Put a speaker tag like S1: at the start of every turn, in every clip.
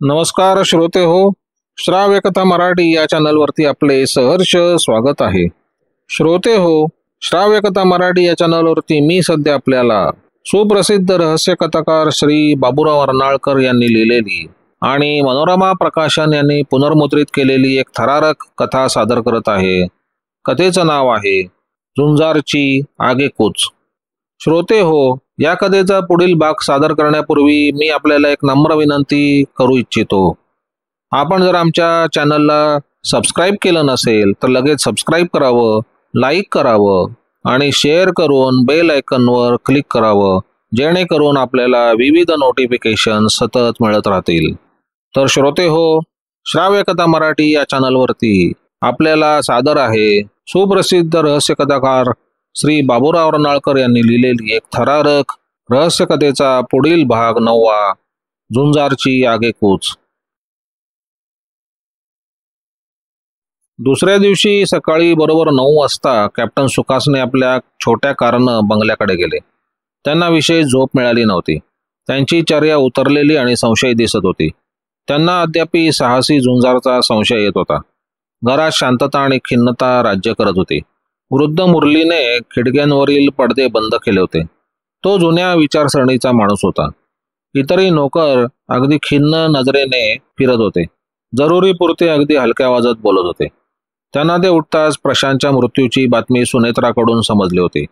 S1: नमस्कार श्रोते हो, श्राव्य कथा मराठी या चॅनलवरती आपले सहर्ष स्वागत आहे. श्रोते हो, श्राव्य कथा मराठी या चॅनलवरती मी सध्या आपल्याला सुप्रसिद्ध रहस्य कथाकार श्री बाबूराव अर्नाळकर यांनी लिहिलेली आणि मनोरमा प्रकाशन यांनी पुनर्मुद्रित केलेली एक थरारक कथा सादर करत आहे. कथेचं नाव आहे झुंजारची आगेकूच. श्रोते हो, या कथेचा पुढील भाग सादर करण्यापूर्वी मी आपल्याला एक नम्र विनंती करू इच्छितो. आपण जर आमच्या चॅनलला सबस्क्राईब केलं नसेल तर लगेच सबस्क्राईब करावं, लाईक करावं आणि शेअर करून बेल आयकॉनवर क्लिक करावं, जेणेकरून आपल्याला विविध नोटिफिकेशन सतत मिळत राहतील. तर श्रोते हो, श्राव्य कथा मराठी या चॅनलवरती आपल्याला सादर आहे सुप्रसिद्ध रहस्य कथाकार श्री बाबूराव अर्नाळकर यांनी लिहिलेली एक थरारक रहस्य कथेचा पुढील भाग 9वा, झुंजारची आगेकूच. दुसऱ्या दिवशी सकाळी बरोबर 9 वाजता कॅप्टन सुखासने आपल्या छोट्या कारनं बंगल्याकडे गेले. त्यांना विशेष झोप मिळाली नव्हती. त्यांची चर्या उतरलेली आणि संशयी दिसत होती. त्यांना अद्यापि साहसी झुंजारचा संशय येत होता. घरात शांतता आणि खिन्नता राज्य करत होती. वृद्ध मुरलीने खिडक्यांवरील पडदे बंद केले होते. तो जुन्या विचारसरणीचा माणूस होता. इतरही नोकर अगदी खिन्न नजरेने फिरत होते. जरुरीपुरते अगदी हलक्या आवाजात बोलत होते. त्यांना ते उठताच प्रशांतच्या मृत्यूची बातमी सुनेत्राकडून समजली होती.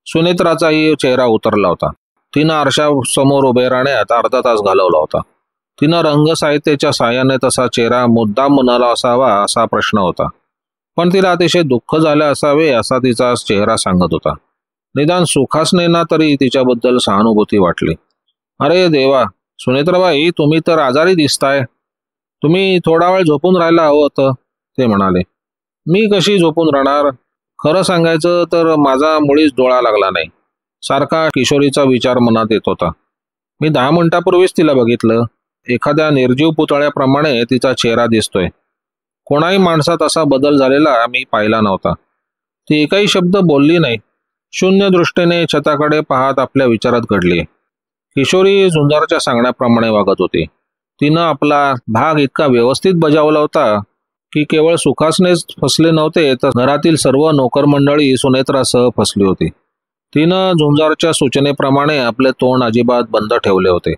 S1: सुनेत्राचाही चेहरा उतरला होता. तिनं आरशासमोर उभे राहण्यात अर्धा तास घालवला होता. तिनं रंगसाहित्याच्या साहाय्याने तसा चेहरा मुद्दाम बनवला असावा असा प्रश्न होता. पण तिला अतिशय दुःख झाले असावे असा तिचा चेहरा सांगत होता. निदान सुखासनेंना तरी तिच्याबद्दल सहानुभूती वाटली. अरे देवा, सुनेत्राबाई, तुम्ही तर आजारी दिसताय. तुम्ही थोडा वेळ झोपून राहायला हवं होतं, ते म्हणाले. मी कशी झोपून राहणार? खरं सांगायचं तर माझा मुळीच डोळा लागला नाही. सारखा किशोरीचा विचार मनात येत होता. मी 10 मिनिटापूर्वीच तिला बघितलं. एखाद्या निर्जीव पुतळ्याप्रमाणे तिचा चेहरा दिसतोय. कोणाही माणसात असा बदल झालेला मी पाहिला नव्हता. ती एकही शब्द बोलली नाही. शून्य दृष्टीने छताकडे पाहत आपल्या विचारात घडली. किशोरी झुंजारच्या सांगण्याप्रमाणे वागत होती. तिनं आपला भाग इतका व्यवस्थित बजावला होता की केवळ सुखासनेच फसले नव्हते तर घरातील सर्व नोकर मंडळी सुनेत्रासह फसली होती. तिनं झुंजारच्या सूचनेप्रमाणे आपले तोंड अजिबात बंद ठेवले होते.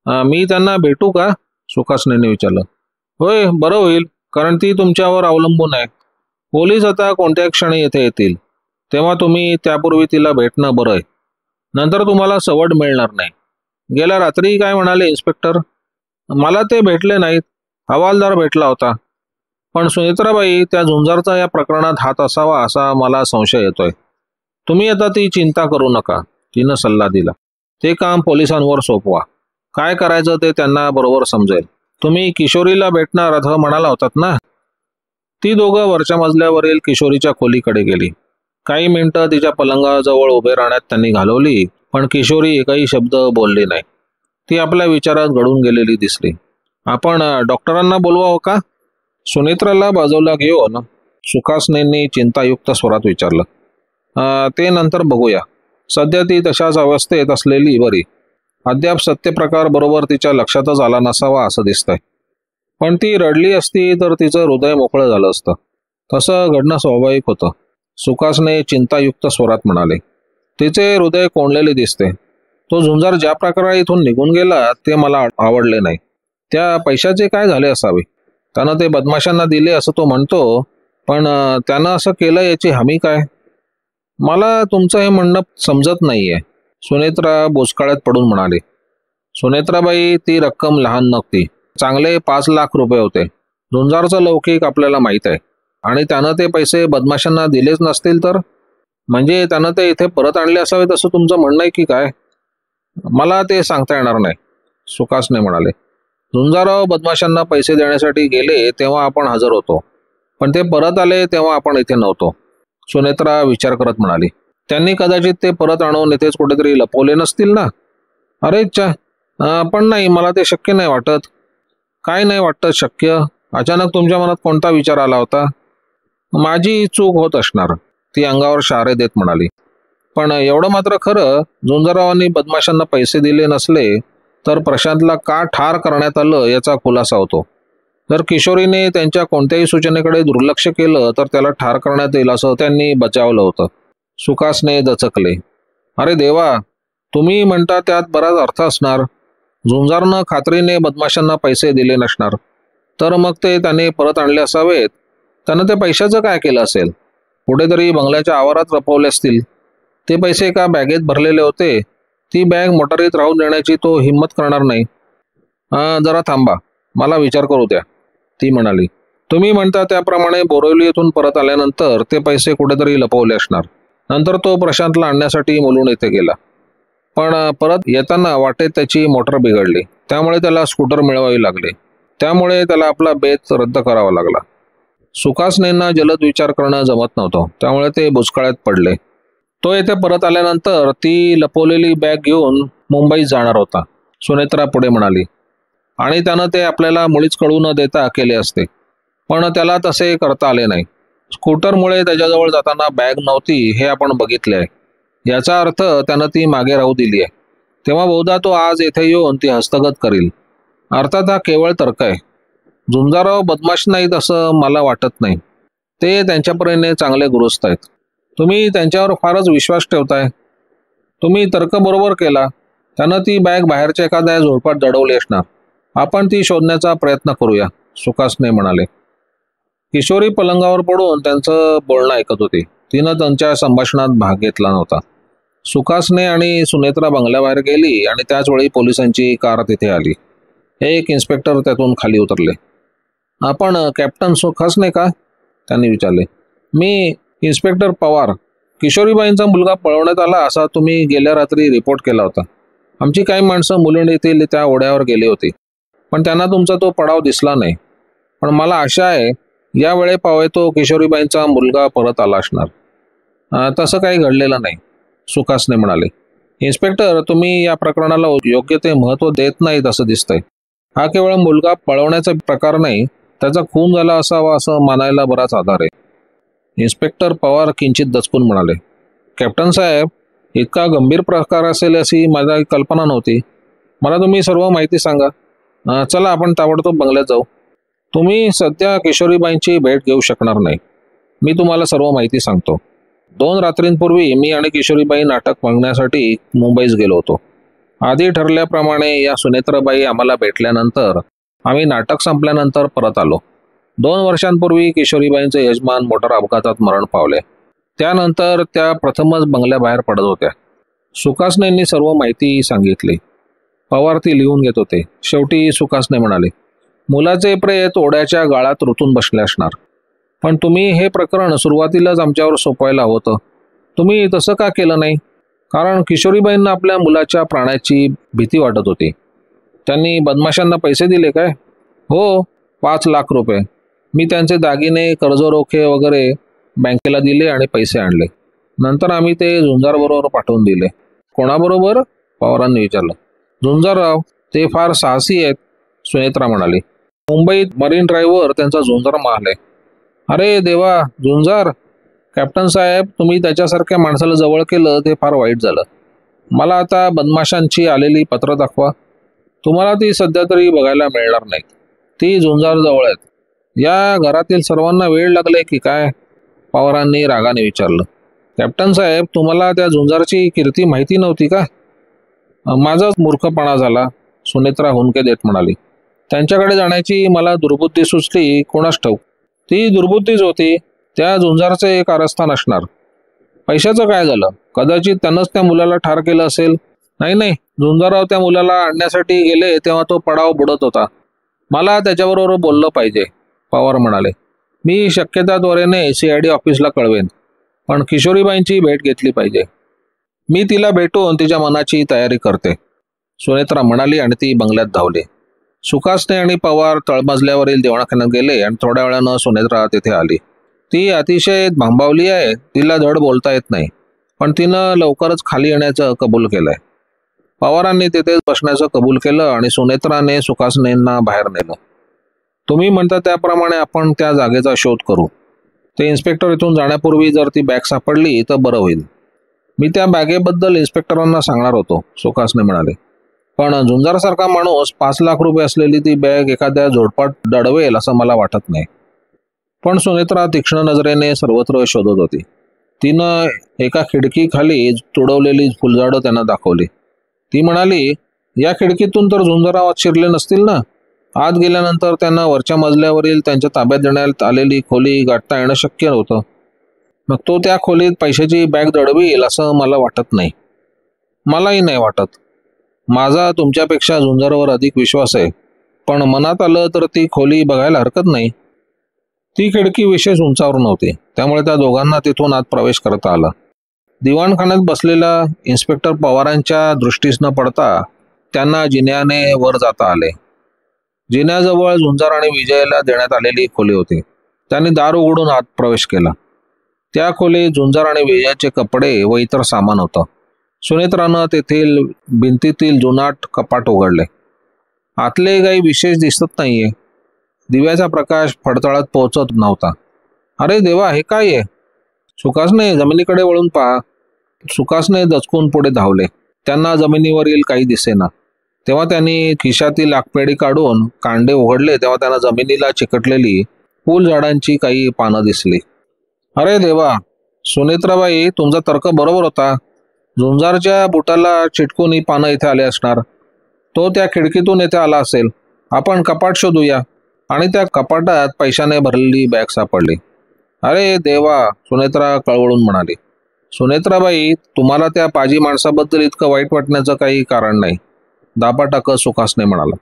S1: मी त्यांना भेटू का? सुखासनेने विचारलं. होय, बरं होईल, कारण ती तुमच्यावर अवलंबून आहे. पोलीस आता कोणत्या क्षणी येथे येतील, तेव्हा तुम्ही त्यापूर्वी तिला भेटणं बरं आहे. नंतर तुम्हाला सवड मिळणार नाही. गेल्या रात्री काय म्हणाले इन्स्पेक्टर? मला ते भेटले नाहीत. हवालदार भेटला होता. पण सुनेत्राबाई, त्या झुंजारचा या प्रकरणात हात असावा असा मला संशय येतोय. तुम्ही आता ती चिंता करू नका, तिनं सल्ला दिला. ते काम पोलिसांवर सोपवा. काय करायचं ते त्यांना बरोबर समजेल. तुम्ही किशोरीला भेटणार असं म्हणाला होतात ना? ती दोघं वरच्या मजल्यावरील किशोरीच्या खोलीकडे गेली. काही मिनिटं तिच्या पलंगाजवळ उभे राहण्यात त्यांनी घालवली, पण किशोरी एकही शब्द बोलली नाही. ती आपल्या विचारात गढून गेलेली दिसली. आपण डॉक्टरांना बोलवावं का? सुनेत्राला बाजूला घेऊन सुखासनेंनी चिंतायुक्त स्वरात विचारलं. ते नंतर बघूया. सध्या ती तशाच अवस्थेत असलेली बरी. अद्याप सत्यप्रकार बरोबर तिच्या लक्षातच आला नसावा असं दिसतंय. पण ती रडली असती तर तिचं हृदय मोकळं झालं असतं. तसं घडणं स्वाभाविक होतं, सुखासने चिंतायुक्त स्वरात म्हणाले. तिचे हृदय कोंडलेले दिसते. तो झुंजार ज्या प्रकारे इथून निघून गेला ते मला आवडले नाही. त्या पैशाचे काय झाले असावे? त्यानं ते बदमाशांना दिले असं तो म्हणतो, पण त्यानं असं केलं याची हमी काय? मला तुमचं हे म्हणणं समजत नाहीये, सुनेत्रा बोचकाळ्यात पडून म्हणाली. सुनेत्राबाई, ती रक्कम लहान नव्हती. चांगले 5 लाख रुपये होते. झुंजारचं लौकिक आपल्याला माहीत आहे. आणि त्यानं ते पैसे बदमाशांना दिलेच नसतील तर? म्हणजे त्यानं ते इथे परत आणले असावेत असं तुमचं म्हणणं आहे की काय? मला ते सांगता येणार नाही, सुखासने म्हणाले. झुंजाराव बदमाशांना पैसे देण्यासाठी गेले तेव्हा आपण हजर होतो, पण ते परत आले तेव्हा आपण इथे नव्हतो, सुनेत्रा विचार करत म्हणाली. त्यांनी कदाचित ते परत आणून इथेच कुठेतरी लपवले नसतील ना? अरे चा, पण नाही, मला ते शक्य नाही वाटत. काय नाही वाटत शक्य? अचानक तुमच्या मनात कोणता विचार आला होता? माझी चूक होत असणार, ती अंगावर शहारे देत म्हणाली. पण एवढं मात्र खरं, झुंजारावांनी बदमाशांना पैसे दिले नसले तर प्रशांतला का ठार करण्यात आलं याचा खुलासा होतो. जर किशोरीने त्यांच्या कोणत्याही सूचनेकडे दुर्लक्ष केलं तर त्याला ठार करण्यात येईल असं त्यांनी बचावलं होतं. सुखासने दचकले. अरे देवा, तुम्ही म्हणता त्यात बराच अर्थ असणार. झुंजारनं खात्रीने बदमाशांना पैसे दिले नसणार, तर मग ते त्याने परत आणले असावेत. त्यानं ते पैशाचं काय केलं असेल? कुठेतरी बंगल्याच्या आवारात लपवले असतील. ते पैसे एका बॅगेत भरलेले होते. ती बॅग मोटारीत राहून देण्याची तो हिंमत करणार नाही. जरा थांबा, मला विचार करू द्या, ती म्हणाली. तुम्ही म्हणता त्याप्रमाणे बोरिवली येथून परत आल्यानंतर ते पैसे कुठेतरी लपवले असणार. नंतर तो प्रशांतला आणण्यासाठी मुलुंड येथे गेला. पण परत येताना वाटेत त्याची मोटर बिघडली. त्यामुळे त्याला स्कूटर मिळवावी लागली. त्यामुळे त्याला आपला बेत रद्द करावा लागला. सुखासनेंना जलद विचार करणं जमत नव्हतं, त्यामुळे ते बुचकळ्यात पडले. तो येथे परत आल्यानंतर ती लपवलेली बॅग घेऊन मुंबईत जाणार होता, सुनेत्रा पुढे म्हणाली. आणि त्यानं ते आपल्याला मुळीच कळू न देता केले असते. पण त्याला तसे करता आले नाही. स्कूटरमुळे त्याच्याजवळ जाताना बॅग नव्हती हे आपण बघितले आहे. याचा अर्थ त्यानं ती मागे राहू दिली आहे. तेव्हा बहुधा तो आज येथे येऊन ती हस्तगत करील. अर्थात हा केवळ तर्क आहे. झुंजाराव बदमाश नाहीत असं मला वाटत नाही. ते त्यांच्या परीने चांगले गुरुस्त आहेत. तुम्ही त्यांच्यावर फारच विश्वास ठेवताय. तुम्ही तर्क बरोबर केला. त्यानं ती बॅग बाहेरच्या एखाद्या झोडपात दडवली असणार. आपण ती शोधण्याचा प्रयत्न करूया, सुखासने म्हणाले. किशोरी पलंगावर पडून त्यांचं बोलणं ऐकत होती. तिनं त्यांच्या संभाषणात भाग घेतला नव्हता. सुखासने आणि सुनेत्रा बंगल्याबाहेर गेली आणि त्याच वेळी पोलिसांची कार तिथे आली. एक इन्स्पेक्टर त्यातून खाली उतरले. आपण कॅप्टन सुखासने का? त्यांनी विचारले. मी इन्स्पेक्टर पवार. किशोरीबाईंचा मुलगा पळवण्यात आला असा तुम्ही गेल्या रात्री रिपोर्ट केला होता. आमची काही माणसं मुलुंड येथील त्या ओढ्यावर गेली होती, पण त्यांना तुमचा तो पडाव दिसला नाही. पण मला आशा आहे या वेळे पावे तो किशोरीबाईंचा मुलगा परत आला असणार. तसं काही घडलेलं नाही, सुखासने म्हणाले. इन्स्पेक्टर, तुम्ही या प्रकरणाला योग्य ते महत्त्व देत नाहीत असं दिसतंय. हा केवळ मुलगा पळवण्याचा प्रकार नाही, त्याचा खून झाला असावा असं मानायला बराच आधार आहे. इन्स्पेक्टर पवार किंचित दचकून म्हणाले. कॅप्टन साहेब, इतका गंभीर प्रकार असेल अशी माझा कल्पना नव्हती. मला तुम्ही सर्व माहिती सांगा. चला आपण ताबडतोब बंगल्यात जाऊ. तुम्ही सध्या किशोरीबाईंची भेट घेऊ शकणार नाही. मी तुम्हाला सर्व माहिती सांगतो. 2 रात्रींपूर्वी मी आणि किशोरीबाई नाटक बघण्यासाठी मुंबईस गेलो होतो. आधी ठरल्याप्रमाणे या सुनेत्राबाई आम्हाला भेटल्यानंतर आम्ही नाटक संपल्यानंतर परत आलो. 2 वर्षांपूर्वी किशोरीबाईंचे यजमान मोटार अपघातात मरण पावले. त्यानंतर त्या प्रथमच बंगल्याबाहेर पडत होत्या. सुखासनेंनी सर्व माहिती सांगितली. पवार ती लिहून घेत होते. शेवटी सुखासने म्हणाले, मुलाचे प्रेत ओढ्याच्या गाळात रुतून बसले असणार. पण तुम्ही हे प्रकरण सुरुवातीलाच आमच्यावर सोपवायला होतं. तुम्ही तसं का केलं नाही? कारण किशोरीबाईंना आपल्या मुलाच्या प्राणाची भीती वाटत होती. त्यांनी बदमाशांना पैसे दिले काय? हो, 5 लाख रुपये. मी त्यांचे दागिने, कर्जरोखे वगैरे बँकेला दिले आणि पैसे आणले. नंतर आम्ही ते झुंजारबरोबर पाठवून दिले. कोणाबरोबर? पवारांनी विचारलं. झुंजारराव, ते फार साहसी आहेत, सुनेत्रा म्हणाली. मुंबईत मरीन ड्राईव्हवर त्यांचा झुंजार महाल आहे. अरे देवा, झुंजार? कॅप्टन साहेब, तुम्ही त्याच्यासारख्या माणसाला जवळ केलं ते फार वाईट झालं. मला आता बदमाशांची आलेली पत्र दाखवा. तुम्हाला ती सध्या तरी बघायला मिळणार नाहीत. ती झुंजार जवळ आहेत. या घरातील सर्वांना वेळ लागले की काय? पवारांनी रागाने विचारलं. कॅप्टन साहेब, तुम्हाला त्या झुंजारची कीर्ती माहिती नव्हती का? माझाच मूर्खपणा झाला, सुनेत्रा हुंदके देत म्हणाली. त्यांच्याकडे जाण्याची मला दुर्बुद्धी सुचली, कोणास ठाऊक. ती दुर्बुद्धीच होती. त्या झुंजारचे एक कारस्थान असणार. पैशाचं काय झालं? कदाचित त्यानंच त्या मुलाला ठार केलं असेल. नाही, झुंजारराव त्या मुलाला आणण्यासाठी गेले तेव्हा तो पडाव बुडत होता. मला त्याच्याबरोबर बोललं पाहिजे, पवार म्हणाले. मी शक्यताद्वारेने CID ऑफिसला कळवेन, पण किशोरीबाईंची भेट घेतली पाहिजे. मी तिला भेटून तिच्या मनाची तयारी करते, सुनेत्रा म्हणाली आणि ती बंगल्यात धावली. सुखासने आणि पवार तळमजल्यावरील दिवाणखान्यात गेले आणि थोड्या वेळानं सुनेत्रा तिथे आली. ती अतिशय भांबावली आहे. तिला धड बोलता येत नाही, पण तिनं लवकरच खाली येण्याचं कबूल केलंय. पवारांनी तिथेच बसण्याचं कबूल केलं आणि सुनेत्राने सुखासनेंना बाहेर नेलं. तुम्ही म्हणता त्याप्रमाणे आपण त्या जागेचा शोध करू. ते इन्स्पेक्टर इथून जाण्यापूर्वी जर ती बॅग सापडली तर बरं होईल. मी त्या बॅगेबद्दल इन्स्पेक्टरांना सांगणार होतो, सुखासने म्हणाले. पण झुंजारसारखा माणूस 5 लाख रुपये असलेली ती बॅग एखाद्या झोडपात दडवेल असं मला वाटत नाही. पण सुनेत्रा तीक्ष्ण नजरेने सर्वत्र शोधत होती. तिनं एका खिडकीखाली तुडवलेली फुलझाडं त्यांना दाखवली. ती म्हणाली, या खिडकीतून तर झुंजारा आत शिरले नसतील ना. आत गेल्यानंतर त्यांना वरच्या मजल्यावरील त्यांच्या ताब्यात देण्यात आलेली खोली गाठता येणं शक्य नव्हतं. मग तो त्या खोलीत पैशाची बॅग दडवील असं मला वाटत नाही. मलाही नाही वाटत. माझा तुमच्यापेक्षा झुंजारावर अधिक विश्वास आहे, पण मनात आलं तर ती खोली बघायला हरकत नाही. ती खिडकी विशेष उंचावर नव्हती, त्यामुळे त्या दोघांना तिथून आत प्रवेश करता आला. दिवाणखान्यात बसलेल्या इन्स्पेक्टर पवारांच्या दृष्टीस न पडता त्यांना जिन्याने वर जाता आले. जिन्याजवळ झुंजार आणि विजयला देण्यात आलेली खोली होती. त्यांनी दार उघडून आत प्रवेश केला. त्या खोलीत झुंजार आणि विजयाचे कपडे व इतर सामान होतं. सुनेत्रानं तेथील भिंतीतील जुनाट कपाट उघडले. आतले काही विशेष दिसत नाहीये. दिव्याचा प्रकाश फडतळत पोहोचत नव्हता. अरे देवा, हे काय आहे? सुखासने जमिनीकडे वळून पहा. सुखासने दचकून पुढे धावले. त्यांना जमिनीवरील काही दिसेना. तेव्हा त्यांनी खिशातील लाकपेडी काढून कांडे उघडले तेव्हा त्यांना जमिनीला चिकटलेली फुल झाडांची काही पानं दिसली. अरे देवा, सुनेत्राबाई, तुमचा तर्क बरोबर होता. झुंजारच्या बुटाला चिटकून ही पानं इथे आले असणार. तो त्या खिडकीतून इथे आला असेल. आपण कपाट शोधूया. आणि त्या कपाटात पैशाने भरलेली बॅग सापडली. अरे देवा, सुनेत्रा कळवळून म्हणाली. सुनेत्राबाई, तुम्हाला त्या पाजी माणसाबद्दल इतकं वाईट वाटण्याचं काही कारण नाही, दाबा टाकत सुखासने म्हणाला.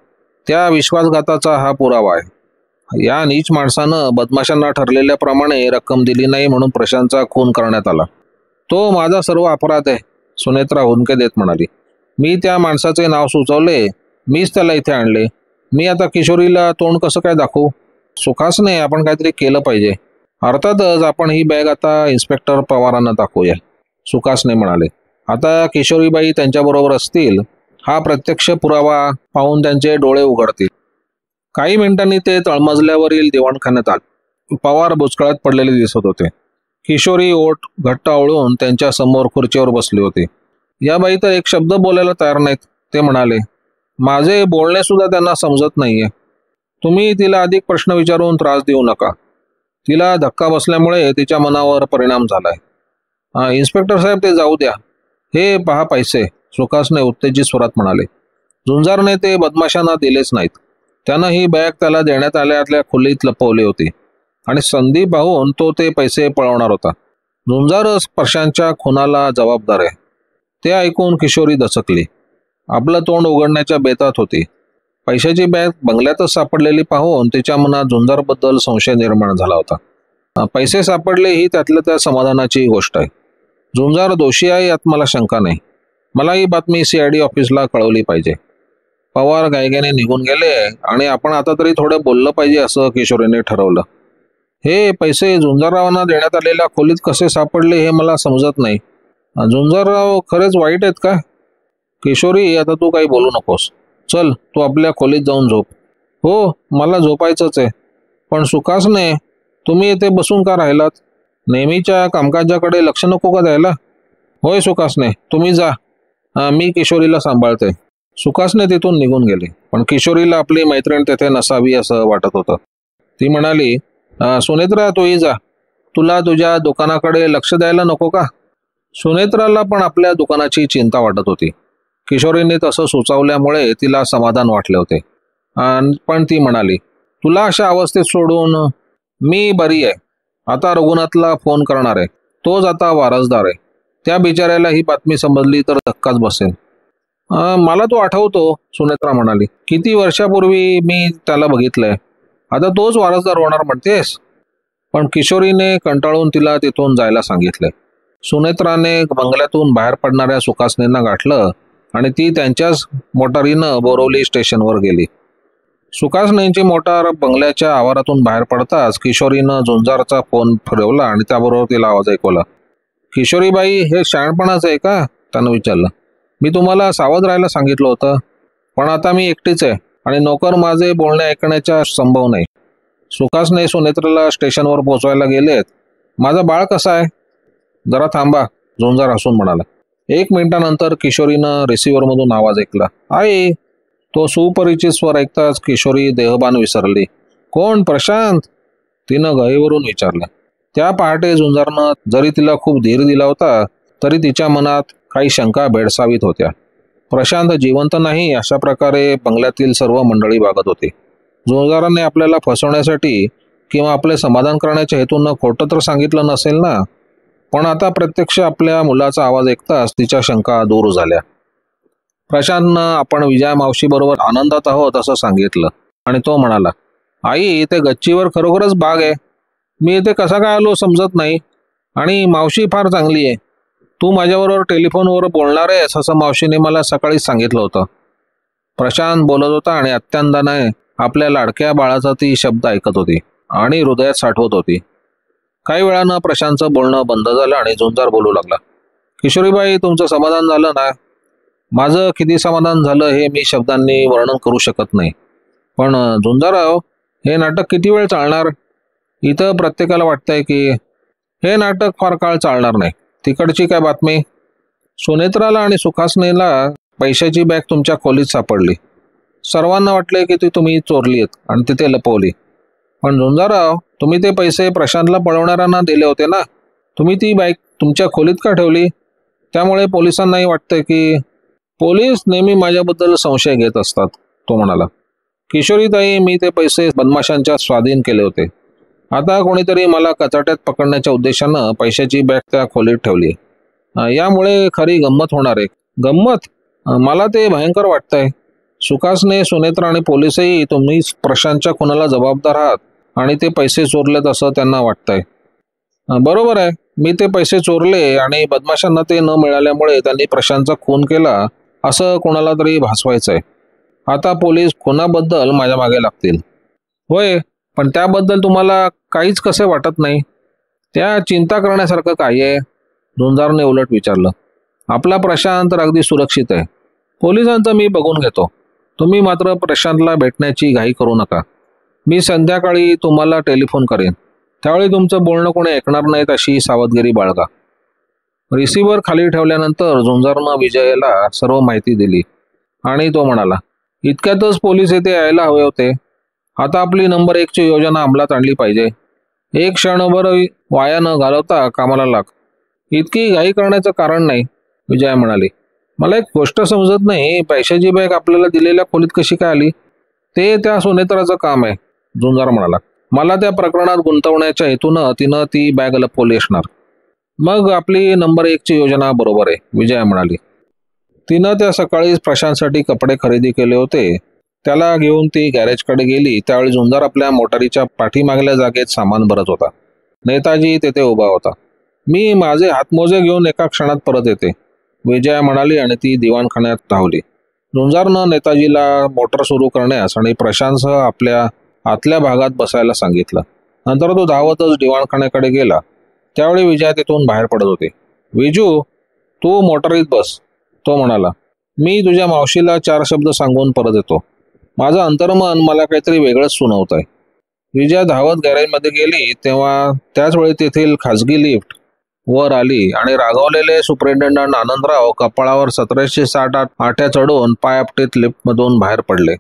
S1: त्या विश्वासघाताचा हा पुरावा आहे. या नीच माणसानं बदमाशांना ठरलेल्याप्रमाणे रक्कम दिली नाही म्हणून प्रशांतचा खून करण्यात आला. तो माझा सर्व अपराध आहे, सुनेत्रा हुंदके देत म्हणाली. मी त्या माणसाचे नाव सुचवले, मीच त्याला इथे आणले. मी आता किशोरीला तोंड कसं काय दाखवू? सुखासने, आपण काहीतरी केलं पाहिजे. अर्थातच आपण ही बॅग आता इन्स्पेक्टर पवारांना दाखवूया, सुखासने म्हणाले. आता किशोरीबाई त्यांच्याबरोबर असतील. हा प्रत्यक्ष पुरावा पाहून त्यांचे डोळे उघडतील. काही मिनिटांनी ते तळमजल्यावरील दिवाणखान्यात आले. पवार बुचकळ्यात पडलेले दिसत होते. किशोरी ओठ घट्ट आवळून त्यांच्या समोर खुर्चीवर बसली होती. या बाई तर एक शब्द बोलायला तयार नाहीत, ते म्हणाले. माझे बोलणे सुद्धा त्यांना समजत नाहीये. तुम्ही तिला अधिक प्रश्न विचारून त्रास देऊ नका. तिला धक्का बसल्यामुळे तिच्या मनावर परिणाम झालाय. इन्स्पेक्टर साहेब, ते जाऊ द्या. हे पहा पैसे, सुखासने उत्तेजित स्वरात म्हणाले. झुंजारने ते बदमाशांना दिलेच नाहीत. त्यानं ही बॅग त्याला देण्यात आल्यातल्या खोलीत लपवली होती आणि संधी पाहून तो ते पैसे पळवणार होता. झुंजार स्पर्शांच्या खुनाला जबाबदार आहे. ते ऐकून किशोरी दचकली. आपलं तोंड उघडण्याच्या बेतात होती. पैशाची बॅग बंगल्यातच सापडलेली पाहून तिच्या मनात झुंजारबद्दल संशय निर्माण झाला होता. पैसे सापडले ही त्यातल्या त्या समाधानाची गोष्ट आहे. झुंजार दोषी आहे यात मला शंका नाही. मला ही बातमी CID ऑफिसला कळवली पाहिजे. पवार गायगाने निघून गेले आणि आपण आता तरी थोडं बोललं पाहिजे असं किशोरीने ठरवलं. हे पैसे झुंजाररावांना देण्यात आलेल्या खोलीत कसे सापडले हे मला समजत नाही. झुंजारराव खरेच वाईट आहेत का? किशोरी, आता तू काही बोलू नकोस. चल, तू आपल्या खोलीत जाऊन झोप. हो, मला झोपायचंच आहे. पण सुखासने, तुम्ही इथे बसून का राहिलात? नेहमीच्या कामकाजाकडे लक्ष नको का द्यायला? होय सुखासने, तुम्ही जा. मी किशोरीला सांभाळते. सुखासने तिथून निघून गेली. पण किशोरीला आपली मैत्रीण तेथे नसावी असं वाटत होतं. ती म्हणाली, सुनेत्रा, तूही जा. तुला तुझ्या दुकानाकडे लक्ष द्यायला नको का? सुनेत्राला पण आपल्या दुकानाची चिंता वाटत होती. किशोरीने तसं सुचवल्यामुळे तिला समाधान वाटले होते. पण ती म्हणाली, तुला अशा अवस्थेत सोडून? मी बरी आहे. आता रघुनाथला फोन करणार आहे. तोच आता वारसदार आहे. त्या बिचाऱ्याला ही बातमी समजली तर धक्काच बसेल. मला तो आठवतो, सुनेत्रा म्हणाली. किती वर्षापूर्वी मी त्याला बघितलंय. आता तोच वारसदार होणार म्हणतेस? पण किशोरीने कंटाळून तिला तिथून जायला सांगितले. सुनेत्राने बंगल्यातून बाहेर पडणाऱ्या सुखासनेंना गाठलं आणि ती त्यांच्याच मोटारीनं बोरवली स्टेशनवर गेली. सुखासनेंची मोटार बंगल्याच्या आवारातून बाहेर पडताच किशोरीनं झुंजारचा फोन फिरवला आणि त्याबरोबर तिला आवाज ऐकवला. किशोरीबाई, हे शहाणपणाच आहे का? त्यानं विचारलं. मी तुम्हाला सावध राहायला सांगितलं होतं. पण आता मी एकटीच आहे आणि नोकर माझे बोलणे ऐकण्याचा संभव नाही. सुखासने सुनेत्राला स्टेशनवर पोहोचवायला गेलेत. माझा बाळ कसा आहे? जरा थांबा, झुंजार हसून म्हणाला. 1 मिनिटानंतर किशोरीनं रिसिव्हरमधून आवाज ऐकला, आई. तो सुपरिचित स्वर ऐकताच किशोरी देहभान विसरली. कोण? प्रशांत? तिनं घाईवरून विचारलं. त्या पहाटे झुंजारनं जरी तिला खूप धीर दिला होता तरी तिच्या मनात काही शंका भेडसावीत होत्या. प्रशांत जिवंत नाही अशा प्रकारे बंगल्यातील सर्व मंडळी वागत होती. झुंजाराने आपल्याला फसवण्यासाठी किंवा आपले समाधान करण्याच्या हेतून खोटं तर सांगितलं नसेल ना. पण आता प्रत्यक्ष आपल्या मुलाचा आवाज ऐकताच तिच्या शंका दूर झाल्या. प्रशांतनं आपण विजया मावशीबरोबर आनंदात आहोत असं सांगितलं आणि तो म्हणाला, आई, ते गच्चीवर खरोखरच बाग आहे. मी इथे कसा काय आलो समजत नाही. आणि मावशी फार चांगली आहे. तू माझ्याबरोबर टेलिफोनवर बोलणार आहेस असं मावशीने मला सकाळीच सांगितलं होतं. प्रशांत बोलत होता आणि अत्यानंदाने आपल्या लाडक्या बाळाचा ती शब्द ऐकत होती आणि हृदयात साठवत होती. काही वेळानं प्रशांतचं बोलणं बंद झालं आणि झुंजार बोलू लागला. किशोरीबाई, तुमचं समाधान झालं ना? माझं किती समाधान झालं हे मी शब्दांनी वर्णन करू शकत नाही. पण झुंजाराव, हे नाटक किती वेळ चालणार? इथं प्रत्येकाला वाटतंय की हे नाटक फार काळ चालणार नाही. तिकडची काय बातमी? सुनेत्राला आणि सुखासनेला पैशाची बॅग तुमच्या खोलीत सापडली. सर्वांना वाटले की ती तुम्ही चोरली आहेत आणि तिथे लपवली. पण झुंजाराव, तुम्ही ते पैसे प्रशांतला पळवणाऱ्यांना दिले होते ना. तुम्ही ती बॅग तुमच्या खोलीत का ठेवली? त्यामुळे पोलिसांनाही वाटतंय की पोलीस नेहमी माझ्याबद्दल संशय घेत असतात, तो म्हणाला. किशोरीताई, मी ते पैसे बदमाशांच्या स्वाधीन केले होते. आता कोणीतरी मला कचाट्यात पकडण्याच्या उद्देशानं पैशाची बॅग त्या खोलीत ठेवली. यामुळे खरी गंमत होणार आहे. गंमत? मला ते भयंकर वाटतंय. सुखासने, सुनेत्रा आणि पोलिसही तुम्ही प्रशांतच्या खुनाला जबाबदार आहात आणि ते पैसे चोरलेत असं त्यांना वाटतंय. बरोबर आहे. मी ते पैसे चोरले आणि बदमाशांना ते न मिळाल्यामुळे त्यांनी प्रशांतचा खून केला असं कोणाला तरी भासवायचंय. आता पोलीस खुनाबद्दल माझ्या मागे लागतील. होय, पण त्याबद्दल तुम्हाला काहीच कसे वाटत नाही? त्या चिंता करण्यासारखं काय आहे? झुंजारने उलट विचारलं. आपला प्रशांत तर अगदी सुरक्षित आहे. पोलिसांचं मी बघून घेतो. तुम्ही मात्र प्रशांतला भेटण्याची घाई करू नका. मी संध्याकाळी तुम्हाला टेलिफोन करेन. त्यावेळी तुमचं बोलणं कोणी ऐकणार नाहीत अशी सावधगिरी बाळगा. रिसिव्हर खाली ठेवल्यानंतर झुंजारनं विजयला सर्व माहिती दिली आणि तो म्हणाला, इतक्यातच पोलीस येथे यायला हवे होते. आता आपली नंबर 1 ची योजना अंमलात आणली पाहिजे. एक क्षणभर वाया न घालवता कामाला लाग. इतकी घाई करण्याचं कारण नाही, विजया म्हणाली. मला एक गोष्ट समजत नाही, पैशाची बॅग आपल्याला दिलेल्या खोलीत कशी काय आली? ते त्या सुनेत्राचं काम आहे, झुंजार म्हणाला. मला त्या प्रकरणात गुंतवण्याच्या हेतूनं तिनं ती बॅग लपवली असणार. मग आपली नंबर 1 ची योजना बरोबर आहे, विजया म्हणाली. तिनं त्या सकाळीच प्रशांतसाठी कपडे खरेदी केले होते. त्याला घेऊन ती गॅरेजकडे गेली. त्यावेळी झुंजार आपल्या मोटारीच्या पाठीमागल्या जागेत सामान भरत होता. नेताजी तेथे उभा होता. मी माझे हातमोजे घेऊन एका क्षणात परत येते, विजया म्हणाली आणि ती दिवाणखान्यात धावली. झुंजारनं नेताजीला मोटर सुरू करण्यास आणि प्रशांतसह आपल्या आतल्या भागात बसायला सांगितलं. नंतर तो धावतच दिवाणखान्याकडे गेला. त्यावेळी विजया तिथून बाहेर पडत होती. विजू, तू मोटारीत बस, तो म्हणाला. मी तुझ्या मावशीला 4 शब्द सांगून परत येतो. माझं अंतर्मन मला काहीतरी वेगळंच सुनावत आहे. विजया धावत गॅरेजमध्ये गेली तेव्हा त्याच वेळी तेथील खाजगी लिफ्ट वर आली आणि रागावलेले सुपरिटेंडंट आनंदराव कपाळावर 1760 आठ्या चढून पाय आपटीत लिफ्टमधून बाहेर पडले.